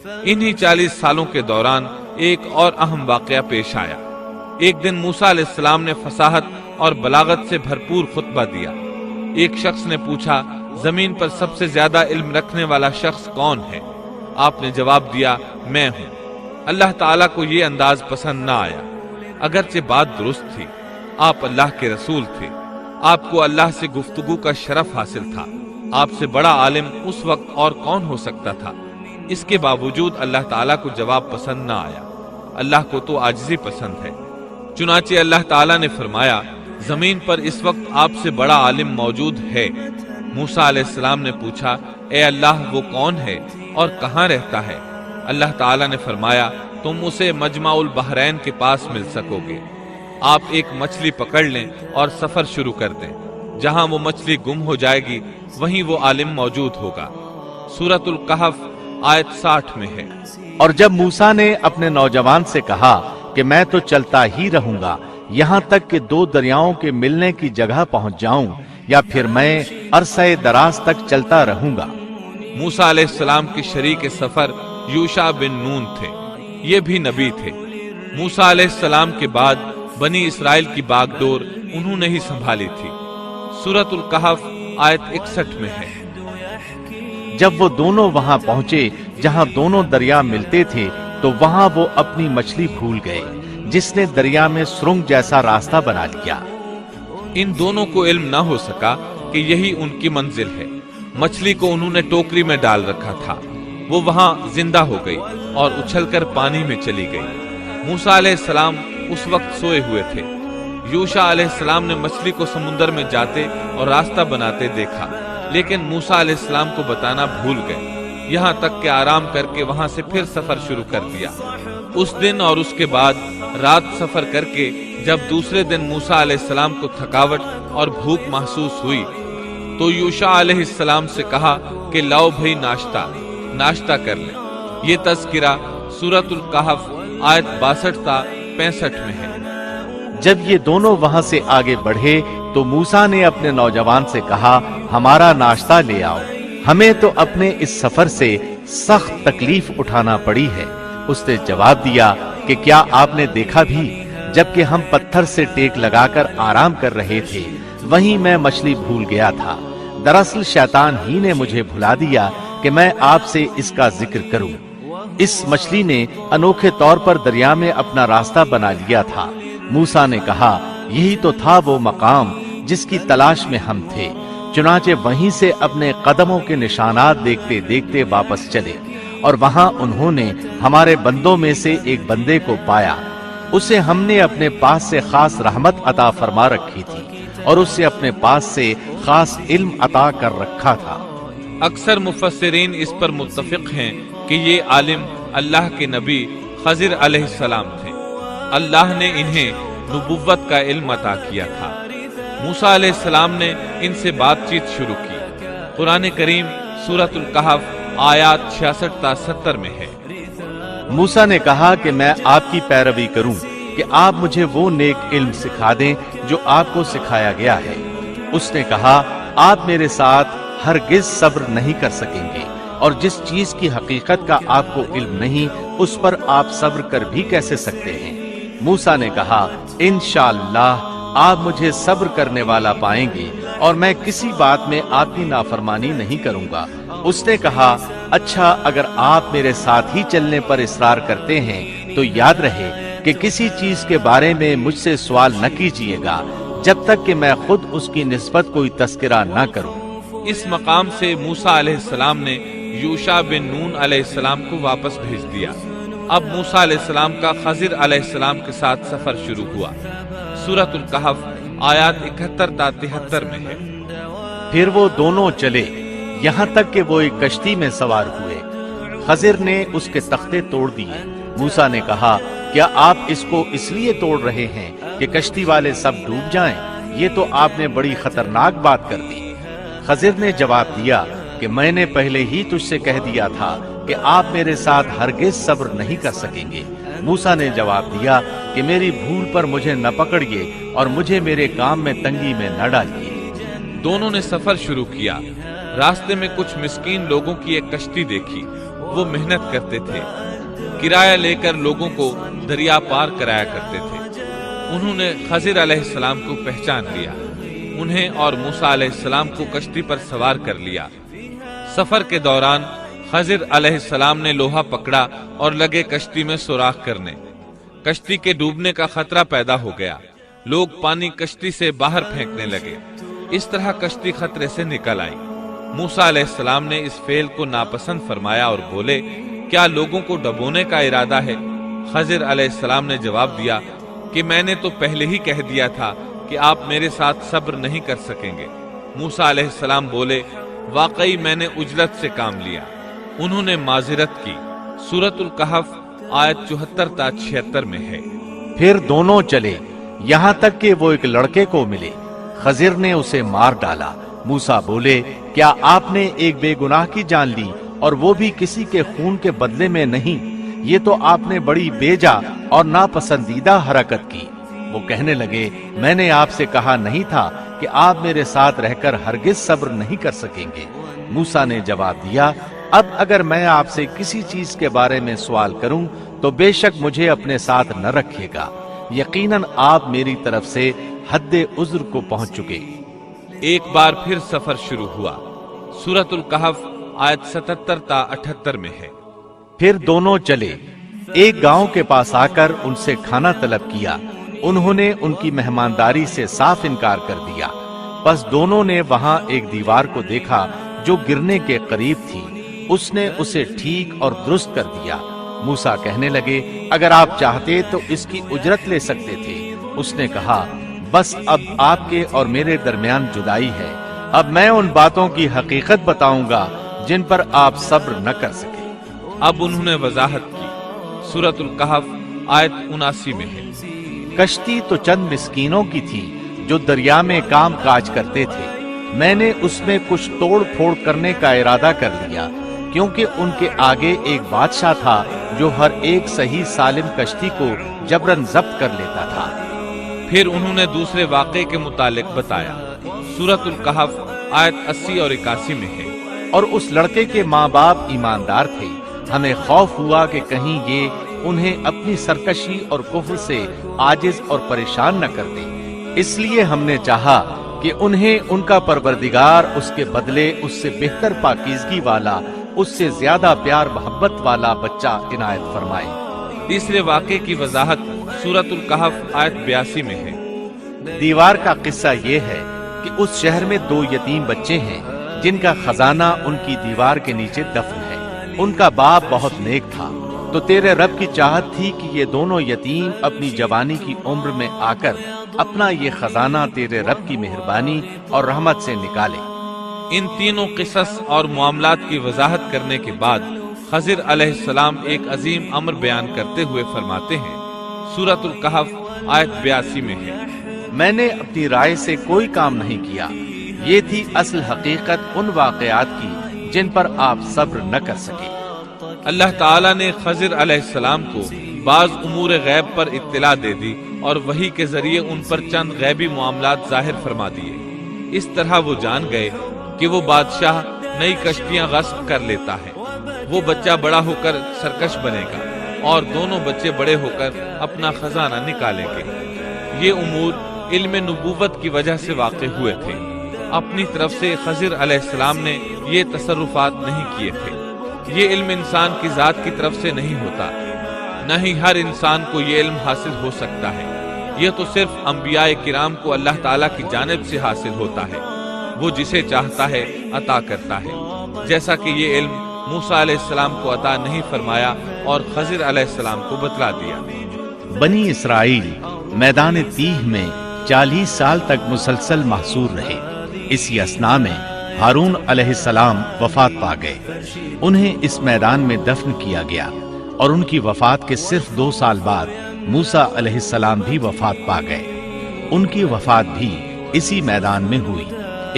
انہی 40 سالوں کے دوران ایک اور اہم واقعہ پیش آیا۔ ایک دن موسیٰ علیہ السلام نے فصاحت اور بلاغت سے بھرپور خطبہ دیا۔ ایک شخص نے پوچھا، زمین پر سب سے زیادہ علم رکھنے والا شخص کون ہے؟ آپ نے جواب دیا، میں ہوں۔ اللہ تعالیٰ کو یہ انداز پسند نہ آیا، اگرچہ بات درست تھی، آپ اللہ کے رسول تھے، آپ کو اللہ سے گفتگو کا شرف حاصل تھا، آپ سے بڑا عالم اس وقت اور کون ہو سکتا تھا؟ اس کے باوجود اللہ تعالیٰ کو جواب پسند نہ آیا۔ اللہ کو تو عاجزی پسند ہے۔ چنانچہ اللہ تعالیٰ نے فرمایا، زمین پر اس وقت آپ سے بڑا عالم موجود ہے۔ موسیٰ علیہ السلام نے پوچھا، اے اللہ وہ کون ہے اور کہاں رہتا ہے؟ اللہ تعالیٰ نے فرمایا، تم اسے مجمع البحرین کے پاس مل سکو گے۔ آپ ایک مچھلی پکڑ لیں اور سفر شروع کر دیں، جہاں وہ مچھلی گم ہو جائے گی وہیں وہ عالم موجود ہوگا۔ سورۃ الکہف آیت 60 میں ہے۔ اور جب موسیٰ نے اپنے نوجوان سے کہا کہ میں تو چلتا ہی رہوں گا یہاں تک کہ 2 دریاؤں کے ملنے کی جگہ پہنچ جاؤں، یا پھر میں عرصہ دراز تک چلتا رہوں گا۔ موسیٰ علیہ السلام کے شریک سفر یوشع بن نون تھے، یہ بھی نبی تھے۔ موسیٰ علیہ السلام کے بعد بنی اسرائیل کی باغ ڈور انہوں نے ہی سنبھالی تھی۔ سورۃ الکہف آیت 61 میں ہے۔ جب وہ دونوں وہاں پہنچے جہاں دونوں دریا ملتے تھے تو وہاں وہ اپنی مچھلی بھول گئے، جس نے دریا میں سرنگ جیسا راستہ بنا لیا۔ ان دونوں کو علم نہ ہو سکا کہ یہی ان کی منزل ہے۔ مچھلی کو انہوں نے ٹوکری میں ڈال رکھا تھا، وہ وہاں زندہ ہو گئی اور اچھل کر پانی میں چلی گئی۔ موسیٰ علیہ السلام اس وقت سوئے ہوئے تھے۔ یوشع علیہ السلام نے مچھلی کو سمندر میں جاتے اور راستہ بناتے دیکھا، لیکن موسیٰ علیہ السلام کو بتانا بھول گئے، یہاں تک کہ آرام کر کے وہاں سے پھر سفر شروع کر دیا۔ اس دن اور اس کے بعد رات سفر کر کے جب دوسرے دن موسیٰ علیہ السلام کو تھکاوٹ اور بھوک محسوس ہوئی تو یوشع علیہ السلام سے کہا کہ لاؤ بھئی ناشتہ کر لیں۔ یہ تذکرہ سورۃ الکہف آیت 62 تا 65 میں ہے۔ جب یہ دونوں وہاں سے آگے بڑھے تو موسیٰ نے اپنے نوجوان سے کہا، ہمارا ناشتہ لے آؤ، ہمیں تو اپنے اس سفر سے سخت تکلیف اٹھانا پڑی ہے۔ اس نے جواب دیا کہ کیا آپ نے دیکھا بھی، جبکہ ہم پتھر سے ٹیک لگا کر آرام کر رہے تھے وہیں میں مچھلی بھول گیا تھا۔ دراصل شیطان ہی نے مجھے بھلا دیا کہ میں آپ سے اس کا ذکر کروں۔ اس مچھلی نے انوکھے طور پر دریا میں اپنا راستہ بنا لیا تھا۔ موسیٰ نے کہا، یہی تو تھا وہ مقام جس کی تلاش میں ہم تھے۔ چنانچہ وہیں سے اپنے قدموں کے نشانات دیکھتے دیکھتے واپس چلے، اور وہاں انہوں نے ہمارے بندوں میں سے ایک بندے کو پایا۔ اسے ہم نے اپنے پاس سے خاص رحمت عطا فرما رکھی تھی، اور اسے اپنے پاس سے خاص علم عطا کر رکھا تھا۔ اکثر مفسرین اس پر متفق ہیں کہ یہ عالم اللہ کے نبی خضر علیہ السلام تھے۔ اللہ نے انہیں نبوت کا علم عطا کیا تھا۔ موسیٰ علیہ السلام نے ان سے بات چیت شروع کی۔ قرآن کریم سورۃ الکہف آیات 66 تا 70 میں ہے۔ موسیٰ نے کہا کہ میں آپ کی پیروی کروں کہ آپ مجھے وہ نیک علم سکھا دیں جو آپ کو سکھایا گیا ہے۔ اس نے کہا، آپ میرے ساتھ ہرگز صبر نہیں کر سکیں گے، اور جس چیز کی حقیقت کا آپ کو علم نہیں اس پر آپ صبر کر بھی کیسے سکتے ہیں؟ موسیٰ نے کہا، انشاءاللہ آپ مجھے صبر کرنے والا پائیں گے، اور میں کسی بات میں آپ کی نافرمانی نہیں کروں گا۔ اس نے کہا، اچھا اگر آپ میرے ساتھ ہی چلنے پر اصرار کرتے ہیں تو یاد رہے کہ کسی چیز کے بارے میں مجھ سے سوال نہ کیجیے گا جب تک کہ میں خود اس کی نسبت کوئی تذکرہ نہ کروں۔ اس مقام سے موسیٰ علیہ السلام نے یوشع بن نون علیہ السلام کو واپس بھیج دیا۔ اب موسیٰ علیہ السلام کا خضر علیہ السلام کے ساتھ سفر شروع ہوا۔ سورۃ الکہف آیات 71 تا 73 میں ہے۔ پھر وہ دونوں چلے یہاں تک کہ وہ ایک کشتی میں سوار ہوئے۔ خضر نے اس کے تختے توڑ دیے۔ موسیٰ نے کہا، کیا آپ اس کو اس لیے توڑ رہے ہیں کہ کشتی والے سب ڈوب جائیں؟ یہ تو آپ نے بڑی خطرناک بات کر دی۔ خضر نے جواب دیا کہ میں نے پہلے ہی تجھ سے کہہ دیا تھا کہ آپ میرے ساتھ ہرگز صبر نہیں کر سکیں گے۔ موسیٰ نے جواب دیا کہ میری بھول پر مجھے نہ پکڑیے اور مجھے میرے کام میں تنگی میں نہ ڈالیے۔ دونوں نے سفر شروع کیا۔ راستے میں کچھ مسکین لوگوں کی ایک کشتی دیکھی۔ وہ محنت کرتے تھے، کرایہ لے کر لوگوں کو دریا پار کرایا کرتے تھے۔ انہوں نے خضر علیہ السلام کو پہچان لیا، انہیں اور موسیٰ علیہ السلام کو کشتی پر سوار کر لیا۔ سفر کے دوران خضر علیہ السلام نے لوہا پکڑا اور لگے کشتی میں سوراخ کرنے۔ کشتی کے ڈوبنے کا خطرہ پیدا ہو گیا، لوگ پانی کشتی سے باہر پھینکنے لگے، اس طرح کشتی خطرے سے نکل آئی۔ موسیٰ علیہ السلام نے اس فعل کو ناپسند فرمایا اور بولے، کیا لوگوں کو ڈبونے کا ارادہ ہے؟ خضر علیہ السلام نے جواب دیا کہ میں نے تو پہلے ہی کہہ دیا تھا کہ آپ میرے ساتھ صبر نہیں کر سکیں گے۔ موسیٰ علیہ السلام بولے، واقعی میں نے اجرت سے کام لیا۔ انہوں نے معذرت کی۔ سورۃ الکہف آیت 74 تا 76 میں ہے۔ پھر دونوں چلے یہاں تک کہ وہ ایک لڑکے کو ملے، خضر نے اسے مار ڈالا۔ موسیٰ بولے، کیا آپ نے ایک بے گناہ کی جان لی اور وہ بھی کسی کے خون کے بدلے میں نہیں؟ یہ تو آپ نے بڑی بیجا اور ناپسندیدہ حرکت کی۔ وہ کہنے لگے، میں نے آپ سے کہا نہیں تھا کہ آپ میرے ساتھ رہ کر ہرگز صبر نہیں کر سکیں گے؟ موسیٰ نے جواب دیا، اب اگر میں آپ سے کسی چیز کے بارے میں سوال کروں تو بے شک مجھے اپنے ساتھ نہ رکھیے گا، یقیناً آپ میری طرف سے حد عذر کو پہنچ چکے۔ ایک بار پھر سفر شروع ہوا۔ سورۃ الکہف آیت 77 تا 78 میں ہے۔ پھر دونوں چلے ایک گاؤں کے پاس آ کر ان سے کھانا طلب کیا، انہوں نے ان کی مہمانداری سے صاف انکار کر دیا۔ بس دونوں نے وہاں ایک دیوار کو دیکھا جو گرنے کے قریب تھی، اس نے اسے ٹھیک اور درست کر دیا۔ موسیٰ کہنے لگے، اگر آپ چاہتے تو اس کی اجرت لے سکتے تھے۔ اس نے کہا، بس اب آپ کے اور میرے درمیان جدائی ہے، اب میں ان باتوں کی حقیقت بتاؤں گا جن پر آپ صبر نہ کر سکے۔ اب انہوں نے وضاحت کی۔ سورۃ الکہف آیت 79 میں ہے۔ کشتی تو چند مسکینوں کی تھی جو دریا میں کام کاج کرتے تھے، میں نے اس میں کچھ توڑ پھوڑ کرنے کا ارادہ کر لیا، کیونکہ ان کے آگے ایک بادشاہ تھا جو ہر ایک صحیح سالم کشتی کو جبراً ضبط کر لیتا تھا۔ پھر انہوں نے دوسرے واقعے کے متعلق بتایا۔ سورۃ الکہف آیت 80 اور 81 میں ہے۔ اور اس لڑکے کے ماں باپ ایماندار تھے، ہمیں خوف ہوا کہ کہیں یہ انہیں اپنی سرکشی اور کفر سے عاجز اور پریشان نہ کر دے، اس لیے ہم نے چاہا کہ انہیں ان کا پروردگار اس کے بدلے اس سے بہتر پاکیزگی والا، اس سے زیادہ پیار محبت والا بچہ عنایت فرمائے۔ تیسرے واقعے کی وضاحت سورۃ الکہف آیت 82 میں ہے۔ دیوار کا قصہ یہ ہے کہ اس شہر میں 2 یتیم بچے ہیں جن کا خزانہ ان کی دیوار کے نیچے دفن ہے۔ ان کا باپ بہت نیک تھا، تو تیرے رب کی چاہت تھی کہ یہ دونوں یتیم اپنی جوانی کی عمر میں آ کر اپنا یہ خزانہ تیرے رب کی مہربانی اور رحمت سے نکالے۔ ان تینوں قصص اور معاملات کی وضاحت کرنے کے بعد خضر علیہ السلام ایک عظیم امر بیان کرتے ہوئے فرماتے ہیں۔ سورۃ الکہف آیت 82 میں ہے۔ میں نے اپنی رائے سے کوئی کام نہیں کیا، یہ تھی اصل حقیقت ان واقعات کی جن پر آپ صبر نہ کر سکے۔ اللہ تعالیٰ نے خضر علیہ السلام کو بعض امور غیب پر اطلاع دے دی اور وحی کے ذریعے ان پر چند غیبی معاملات ظاہر فرما دیے۔ اس طرح وہ جان گئے کہ وہ بادشاہ نئی کشتیاں غصب کر لیتا ہے، وہ بچہ بڑا ہو کر سرکش بنے گا اور دونوں بچے بڑے ہو کر اپنا خزانہ نکالیں گے۔ یہ امور علم نبوت کی وجہ سے واقع ہوئے تھے، اپنی طرف سے خضر علیہ السلام نے یہ تصرفات نہیں کیے تھے۔ یہ علم انسان کی ذات کی طرف سے نہیں ہوتا، نہ ہی ہر انسان کو یہ علم حاصل ہو سکتا ہے، یہ تو صرف انبیاء کرام کو اللہ تعالیٰ کی جانب سے حاصل ہوتا ہے، وہ جسے چاہتا ہے عطا کرتا ہے، جیسا کہ یہ علم موسیٰ علیہ السلام کو عطا نہیں فرمایا اور خضر علیہ السلام کو بتلا دیا۔ بنی اسرائیل میدان تیہ میں 40 سال تک مسلسل محصور رہے۔ اسی اثناء میں ہارون علیہ السلام وفات پا گئے، انہیں اس میدان میں دفن کیا گیا، اور ان کی وفات کے صرف 2 سال بعد موسیٰ علیہ السلام بھی وفات پا گئے، ان کی وفات بھی اسی میدان میں ہوئی۔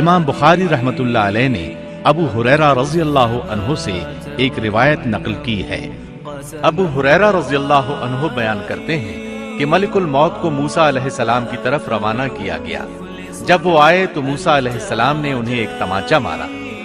امام بخاری رحمت اللہ علیہ نے ابو ہریرہ رضی اللہ عنہ سے ایک روایت نقل کی ہے۔ ابو ہریرہ رضی اللہ عنہ بیان کرتے ہیں کہ ملک الموت کو موسیٰ علیہ السلام کی طرف روانہ کیا گیا۔ جب وہ آئے تو موسیٰ علیہ السلام نے انہیں ایک تمانچہ مارا،